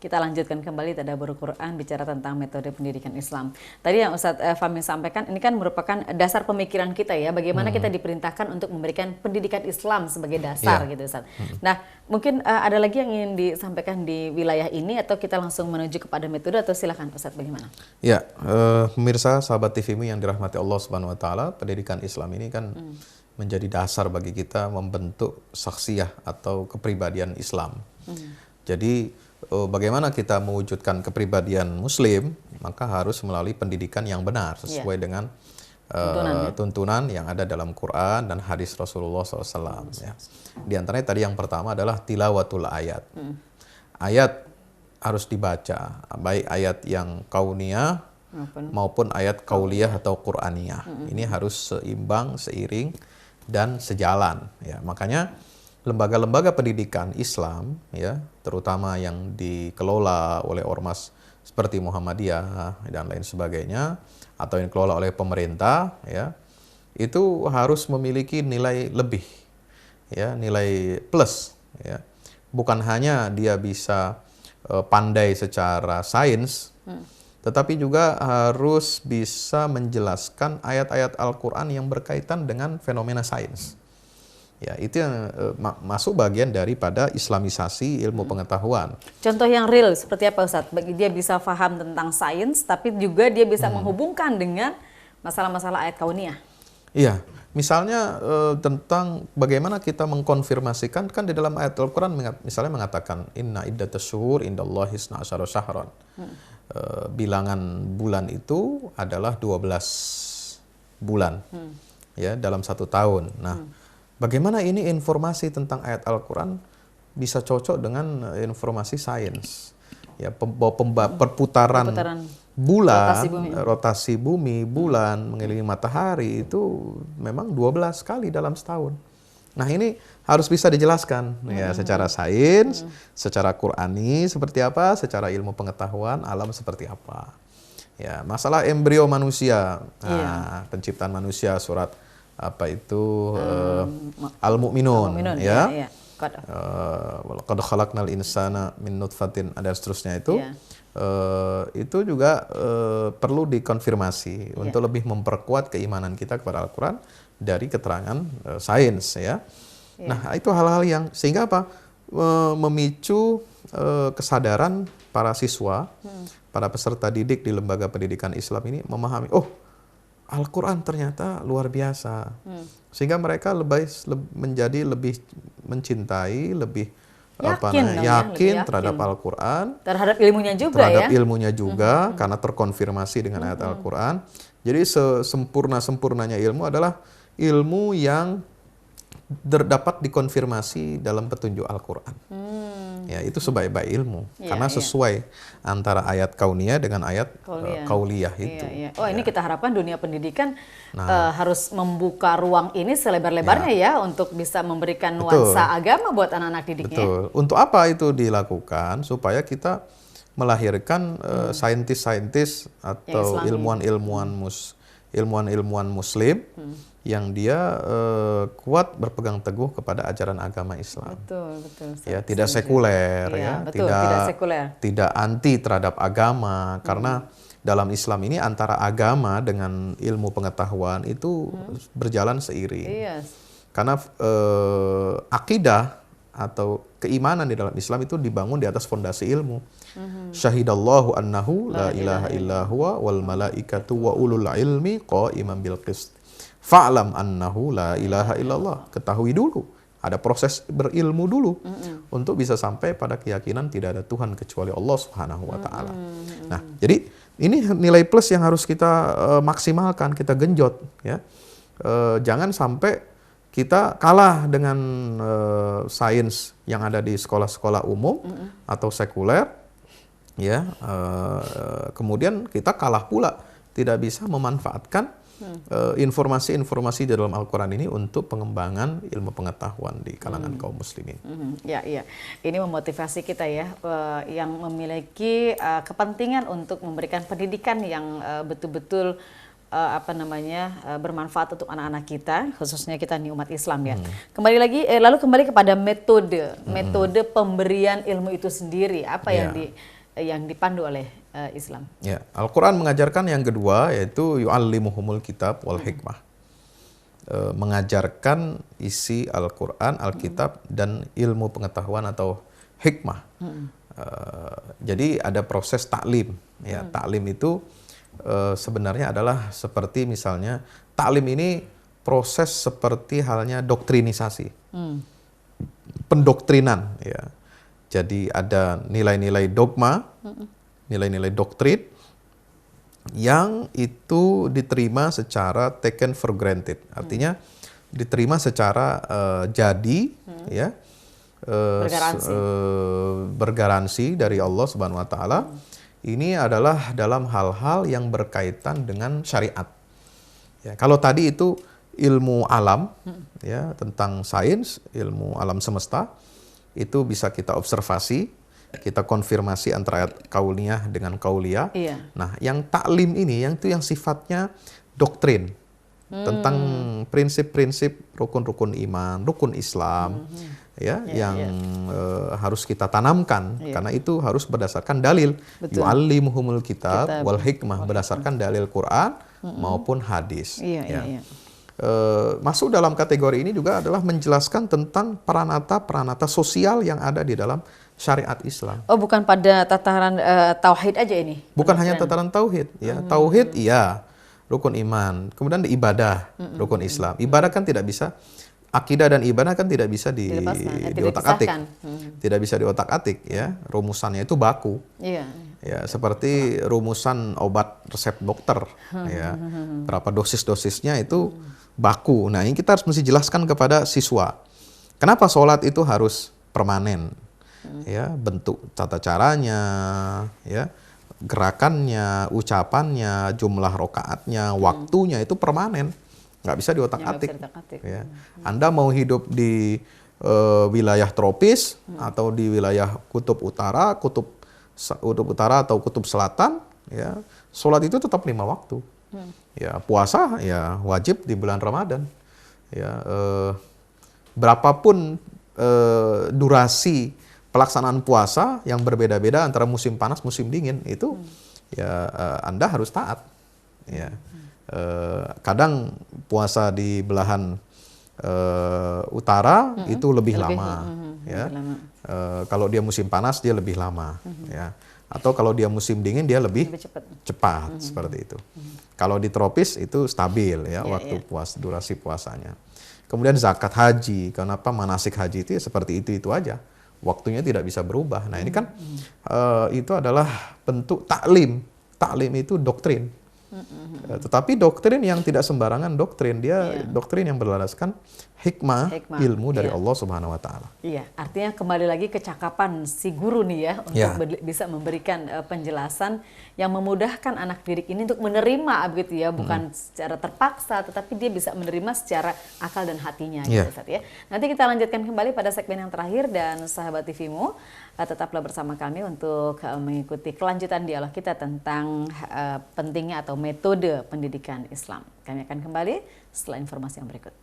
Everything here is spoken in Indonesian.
Kita lanjutkan kembali Tadabbur Quran bicara tentang metode pendidikan Islam. Tadi yang Ustadz Fahmi sampaikan ini kan merupakan dasar pemikiran kita ya, bagaimana kita diperintahkan untuk memberikan pendidikan Islam sebagai dasar gitu Ustadz. Nah, mungkin ada lagi yang ingin disampaikan di wilayah ini atau kita langsung menuju kepada metode atau silakan Ustadz bagaimana? Ya, pemirsa sahabat TVmu yang dirahmati Allah Subhanahu wa taala, pendidikan Islam ini kan menjadi dasar bagi kita membentuk syakhsiyah atau kepribadian Islam. Jadi bagaimana kita mewujudkan kepribadian Muslim, maka harus melalui pendidikan yang benar sesuai dengan tuntunan yang ada dalam Quran dan hadis Rasulullah SAW. Ya. Di antaranya tadi yang pertama adalah tilawatul ayat. Ayat harus dibaca, baik ayat yang kauniyah maupun ayat kauliyah atau Quraniyah. Ini harus seimbang, seiring dan sejalan. Ya. Makanya lembaga-lembaga pendidikan Islam, ya, terutama yang dikelola oleh ormas seperti Muhammadiyah dan lain sebagainya, atau yang dikelola oleh pemerintah, ya, itu harus memiliki nilai lebih, ya, nilai plus, ya. Bukan hanya dia bisa pandai secara sains, tetapi juga harus bisa menjelaskan ayat-ayat Al-Quran yang berkaitan dengan fenomena sains. Ya, itu yang masuk bagian daripada islamisasi ilmu pengetahuan. Contoh yang real seperti apa Ustadz? Bagi dia bisa paham tentang sains, tapi juga dia bisa menghubungkan dengan masalah-masalah ayat kauniyah. Iya, misalnya tentang bagaimana kita mengkonfirmasikan, kan di dalam ayat Al-Quran misalnya mengatakan inna iddatas syuhur indallahi isna asyara syahran. Bilangan bulan itu adalah 12 bulan ya dalam 1 tahun. Nah, bagaimana ini informasi tentang ayat Al-Quran bisa cocok dengan informasi sains? Ya, perputaran bulan, rotasi bumi, bulan mengelilingi matahari itu memang 12 kali dalam setahun. Nah, ini harus bisa dijelaskan ya secara sains, secara Qurani seperti apa, secara ilmu pengetahuan alam seperti apa. Ya, masalah embrio manusia, penciptaan manusia surat apa itu Al-Mu'minun ya. Qad khalaqnal insana min nutfatin dan seterusnya itu juga perlu dikonfirmasi untuk lebih memperkuat keimanan kita kepada Al-Quran dari keterangan sains ya. Nah, itu hal-hal yang sehingga apa? Memicu kesadaran para siswa, para peserta didik di lembaga pendidikan Islam ini memahami, oh, Al-Quran ternyata luar biasa. Sehingga mereka menjadi lebih mencintai, lebih yakin terhadap Al-Quran. Terhadap ilmunya juga terhadap ilmunya juga, karena terkonfirmasi dengan ayat Al-Quran. Jadi sempurna-sempurnanya ilmu adalah ilmu yang terdapat dikonfirmasi dalam petunjuk Al-Quran. Ya, itu sebaik-baik ilmu karena sesuai antara ayat kauniyah dengan ayat kauliyah itu. Oh, ini kita harapkan dunia pendidikan harus membuka ruang ini selebar-lebarnya ya untuk bisa memberikan nuansa agama buat anak-anak didiknya. Betul. Untuk apa itu dilakukan? Supaya kita melahirkan saintis-saintis atau ilmuwan-ilmuwan Muslim yang dia kuat berpegang teguh kepada ajaran agama Islam. Betul. Ya, tidak sekuler tidak anti terhadap agama, karena dalam Islam ini antara agama dengan ilmu pengetahuan itu berjalan seiring. Karena akidah atau keimanan di dalam Islam itu dibangun di atas fondasi ilmu. Syahidallahu annahu la ilaha illa huwa wal malaikatu wa ulul ilmi qa'iman bil qist. Fa'lam annahu la ilaha illallah. Ketahui dulu, ada proses berilmu dulu untuk bisa sampai pada keyakinan tidak ada Tuhan kecuali Allah Subhanahu wa taala. Nah, jadi ini nilai plus yang harus kita maksimalkan, kita genjot ya. Jangan sampai kita kalah dengan sains yang ada di sekolah-sekolah umum atau sekuler ya. Kemudian kita kalah pula, tidak bisa memanfaatkan informasi-informasi di dalam Al-Quran ini untuk pengembangan ilmu pengetahuan di kalangan kaum muslimin. Iya. Ini memotivasi kita ya, yang memiliki kepentingan untuk memberikan pendidikan yang betul-betul bermanfaat untuk anak-anak kita, khususnya kita nih umat Islam ya. Kembali lagi, lalu kembali kepada metode pemberian ilmu itu sendiri, apa yang dipandu oleh Islam? Ya, Al-Quran mengajarkan yang kedua yaitu yu'allimuhumul kitab wal hikmah. Mengajarkan isi Al-Quran, Alkitab dan ilmu pengetahuan atau hikmah. Jadi ada proses taklim. Ya, taklim itu sebenarnya adalah seperti misalnya taklim ini proses seperti halnya doktrinisasi, pendoktrinan. Ya. Jadi ada nilai-nilai dogma, nilai-nilai doktrin yang itu diterima secara taken for granted, artinya diterima secara jadi, ya, bergaransi dari Allah Subhanahu Wa Taala. Ini adalah dalam hal-hal yang berkaitan dengan syariat. Ya, kalau tadi itu ilmu alam, ya, tentang sains, ilmu alam semesta, itu bisa kita observasi. Kita konfirmasi antara ayat kauliyah dengan kauliyah. Iya. Nah, yang taklim ini yang sifatnya doktrin tentang prinsip-prinsip rukun-rukun iman, rukun Islam, yang harus kita tanamkan, karena itu harus berdasarkan dalil. Yu'allimuhumul kitab wal hikmah, berdasarkan dalil Quran maupun hadis. Masuk dalam kategori ini juga adalah menjelaskan tentang peranata-peranata sosial yang ada di dalam syariat Islam. Oh, bukan pada tataran tauhid aja ini? Bukan hanya tataran tauhid, ya. Tauhid, iya, rukun iman. Kemudian ibadah, rukun Islam. Ibadah kan tidak bisa, akidah dan ibadah kan tidak bisa di otak-atik. Tidak bisa di otak-atik, ya. Rumusannya itu baku. Iya. Ya, seperti rumusan obat resep dokter, ya. Berapa dosis-dosisnya itu baku. Nah, ini kita harus mesti jelaskan kepada siswa. Kenapa sholat itu harus permanen? Ya, bentuk tata caranya, ya, gerakannya, ucapannya, jumlah rokaatnya, waktunya itu permanen, nggak bisa diotak-atik. Ya. Anda mau hidup di wilayah tropis atau di wilayah kutub utara atau kutub selatan, ya, sholat itu tetap 5 waktu. Ya, puasa ya wajib di bulan Ramadan. Ya, berapapun durasi pelaksanaan puasa yang berbeda-beda antara musim panas, musim dingin itu, ya, Anda harus taat. Ya. Kadang puasa di belahan utara itu lebih lama. Ya. Kalau dia musim panas dia lebih lama. Ya. Atau kalau dia musim dingin dia lebih cepat seperti itu. Kalau di tropis itu stabil, ya, waktu durasi puasanya. Kemudian zakat haji, kenapa manasik haji itu ya seperti itu aja. Waktunya tidak bisa berubah. Nah, ini kan itu adalah bentuk taklim. Taklim itu doktrin. Tetapi doktrin yang tidak sembarangan doktrin, dia doktrin yang berlandaskan hikmah, ilmu dari Allah Subhanahu Wa Taala. Iya, artinya kembali lagi kecakapan si guru nih ya untuk bisa memberikan penjelasan yang memudahkan anak didik ini untuk menerima begitu ya, bukan secara terpaksa, tetapi dia bisa menerima secara akal dan hatinya. Gitu, Ustaz, ya. Nanti kita lanjutkan kembali pada segmen yang terakhir, dan sahabat TVmu tetaplah bersama kami untuk mengikuti kelanjutan dialog kita tentang pentingnya atau metode pendidikan Islam. Kami akan kembali setelah informasi yang berikut.